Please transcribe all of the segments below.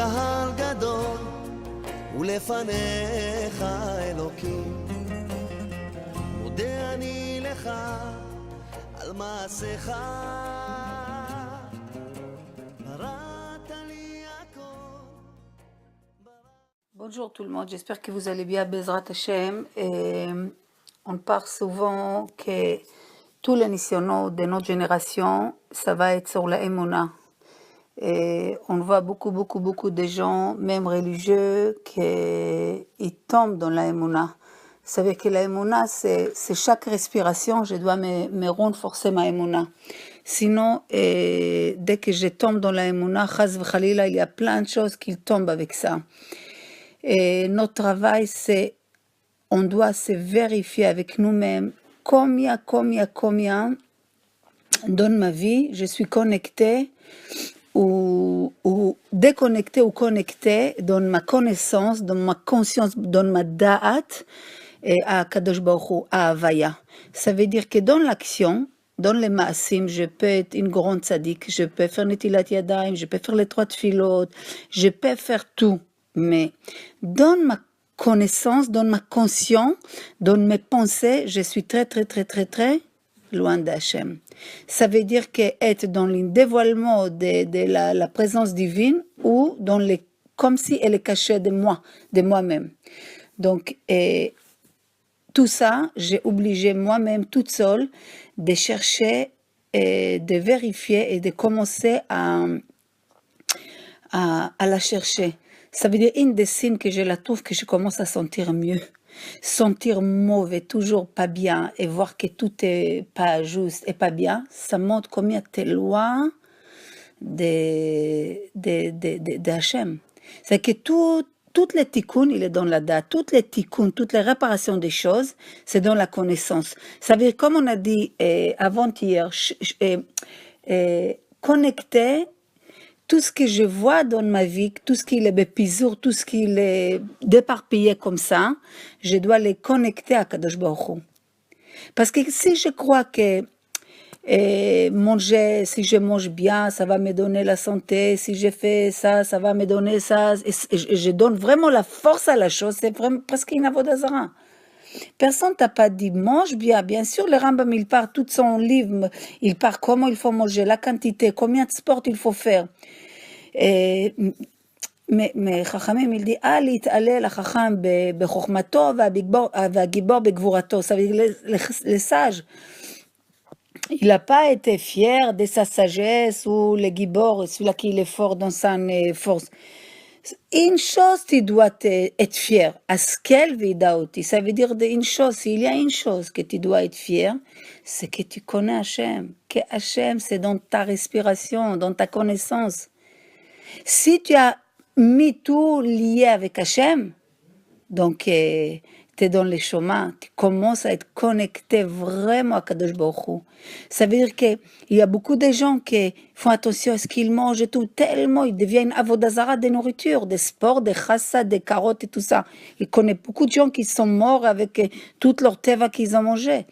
קהל גדול ולפניך אלוקים מודה אני לך על מעשיך בראת לי הכל. Bonjour tout le monde, j'espère que vous allez bien, Bezrat Hashem. On parle souvent que tous les nisyonos de notre génération, ça va être sur la Emouna. Et on voit beaucoup de gens, même religieux, qui tombent dans la Emouna. Vous savez que la Emouna, c'est chaque respiration, je dois me renforcer ma Emouna. Sinon, dès que je tombe dans la Emouna, Chaz v'Chalila, il y a plein de choses qui tombent avec ça. Et notre travail, c'est, on doit se vérifier avec nous-mêmes combien dans ma vie je suis connectée ou déconnectée ou connectée dans ma connaissance, dans ma conscience, dans ma da'at à Kadosh Baruch Hu, à Havaya. Ça veut dire que dans l'action, dans les maasim, je peux être une grande tzaddik, je peux faire netilat yadayim, je peux faire les 3 tfilot, je peux faire tout. Mais dans ma connaissance, dans ma conscience, dans mes pensées, je suis très loin d'Hachem. Ça veut dire qu'être dans le dévoilement de la présence divine ou dans les, comme si elle est cachée de moi, de moi-même. Donc, tout ça, j'ai obligé moi-même, toute seule, de chercher, de vérifier et de commencer à la chercher. Ça veut dire une des signes que je la trouve que je commence à sentir mieux. Sentir mauvais, toujours pas bien et voir que tout est pas juste et pas bien, ça montre combien tu es loin de Hachem. C'est que toutes les tikkuns, il est dans la date, toutes les tikkuns, toutes les réparations des choses, c'est dans la connaissance. Ça veut dire, comme on a dit avant-hier, connecter tout ce que je vois dans ma vie, tout ce qui est bépizour, tout ce qui est déparpillé comme ça, je dois les connecter à Kadosh Baruch Hu. Parce que si je crois que manger, si je mange bien, ça va me donner la santé, si je fais ça, ça va me donner ça, et je donne vraiment la force à la chose, c'est vraiment presque une avodah zara. Personne t'a pas dit mange bien. Bien sûr, le Rambam il parle tout son livre, il parle comment il faut manger, la quantité, combien de sport il faut faire. Mais Chachamim il dit להתעלל החכם בחוכמתו והגיבור בגבורתו. Ça veut dire le sage, il n'a pas été fier de sa sagesse ou le gibor, celui-là qui est fort dans sa force. Une chose, tu dois être fier. Askel vidaoti. Ça veut dire une chose. S'il y a une chose que tu dois être fier, c'est que tu connais Hachem. Que Hachem, c'est dans ta respiration, dans ta connaissance. Si tu as mis tout lié avec Hachem, donc tu es dans les chemins, tu commences à être connecté vraiment à Kadosh Baruch Hu. Ça veut dire qu'il y a beaucoup de gens qui font attention à ce qu'ils mangent et tout, tellement ils deviennent avodah zara des nourritures, des sports, des chassa, des carottes et tout ça. Il connaît beaucoup de gens qui sont morts avec toute leur teva qu'ils ont mangé.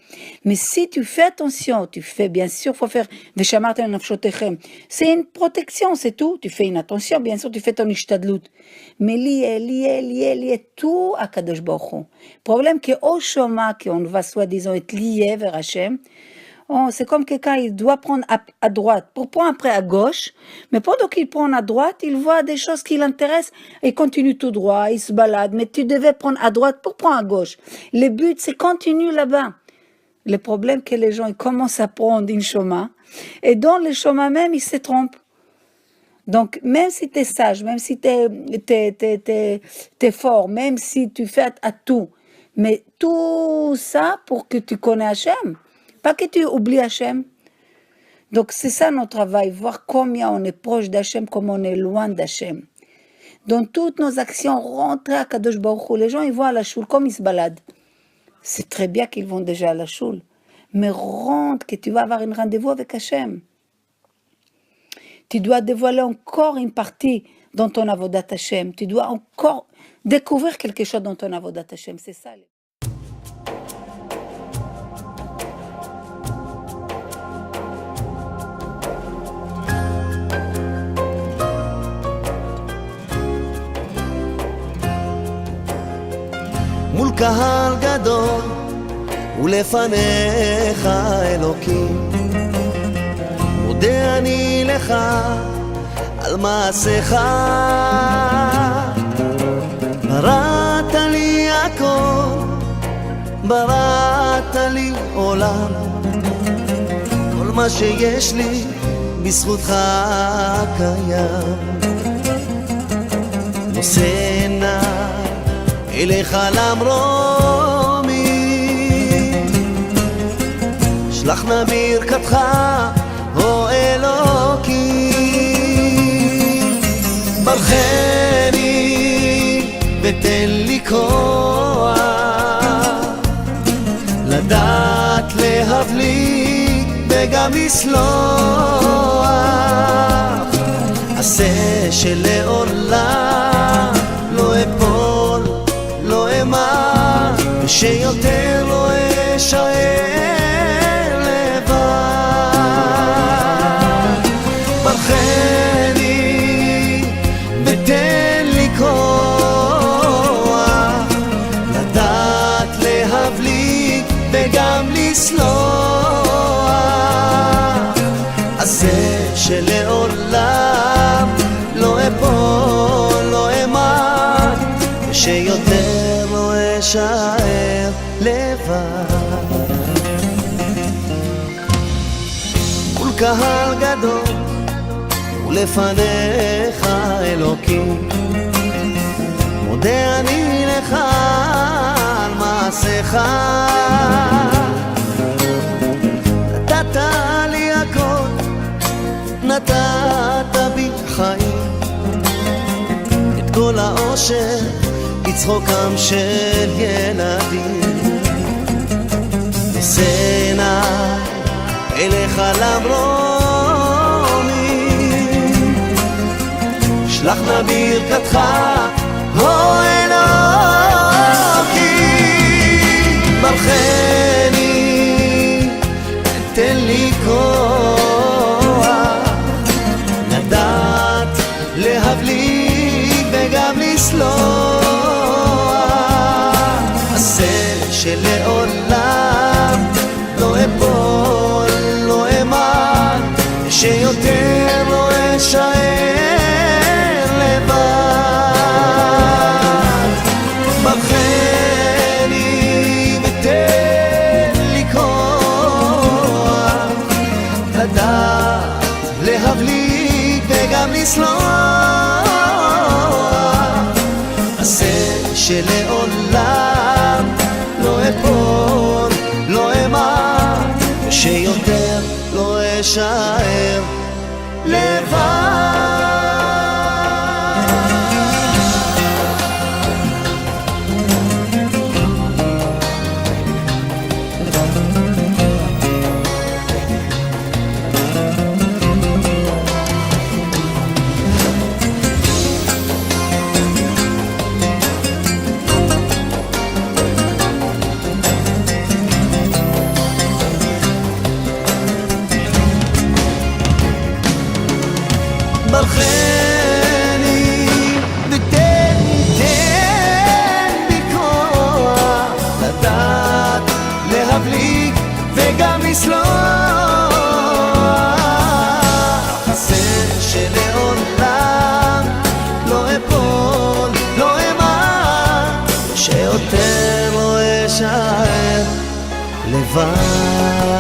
Mais si tu fais attention, tu fais bien sûr, il faut faire veshamartem nafshotechem. C'est une protection, c'est tout. Tu fais une attention, bien sûr, tu fais ton ishtadlut. Mais lié tout à Kadosh Baruch Hu. Problème qu'au Shoma, qu'on va soi-disant être lié vers Hachem, c'est comme quelqu'un, il doit prendre à droite pour prendre après à gauche, mais pendant qu'il prend à droite, il voit des choses qui l'intéressent, il continue tout droit, il se balade, mais tu devais prendre à droite pour prendre à gauche. Le but, c'est continue là-bas. Le problème, que les gens ils commencent à prendre une chemin, et dans le chemin même, ils se trompent. Donc, même si tu es sage, même si tu es fort, même si tu fais à tout, mais tout ça pour que tu connais Hachem, pas que tu oublies Hachem. Donc, c'est ça notre travail, voir combien on est proche d'Hachem, comment on est loin d'Hachem. Dans toutes nos actions, rentrer à Kadosh Baruch Hu. Les gens, ils vont à la choule, comme ils se baladent. C'est très bien qu'ils vont déjà à la choule. Mais rentre, que tu vas avoir un rendez-vous avec Hachem. Tu dois dévoiler encore une partie dans ton avodat Hachem. Tu dois encore découvrir quelque chose dans ton avodat Hachem. C'est ça. מול קהל גדול ולפניך אלוקים. מודה אני לך על מעשיך, בראת לי הכל, בראת לי עולם. כל מה שיש לי בזכותך קיים. נושא נא אליך למרומי, שלח נא ברכתך או אלוקים. ברכני ותן לי כוח, לדעת להבליג וגם לסלוח. עשה שלעולם לא אפול, לא אמר, ושיותר לא אשאר לבד. ברכני ותן לי כוח, לדעת להבליג וגם לסלוח. עשה שלעולם לא אפול, לא אמר, ושיותר לא אשאר לבד. מול קהל גדול ולפניך אלוקים, מודה אני לך על מעשיך. נתת לי הכל, נתת בי חיים, את כל האושר לצחוקם של ילדים. נושא נא אליך למרומי, שלח נא ברכתך או אלוקים. ברכני תן לי כוח, לדעת להבליג וגם לסלוח. עשה שלעולם לא אפול, לא אמר, שיותר לא אשאר לבד. ברכני ותן לי כוח, לדעת להבליג וגם לסלוח. עשה שלעולם לא אפול, לא אמר, ושיותר לא אשאר לבד. ברכני ותן בי כוח, לדעת להבליג וגם לסלוח. עשה שלעולם לא אפול, לא אמר, שיותר לא אשאר לבד.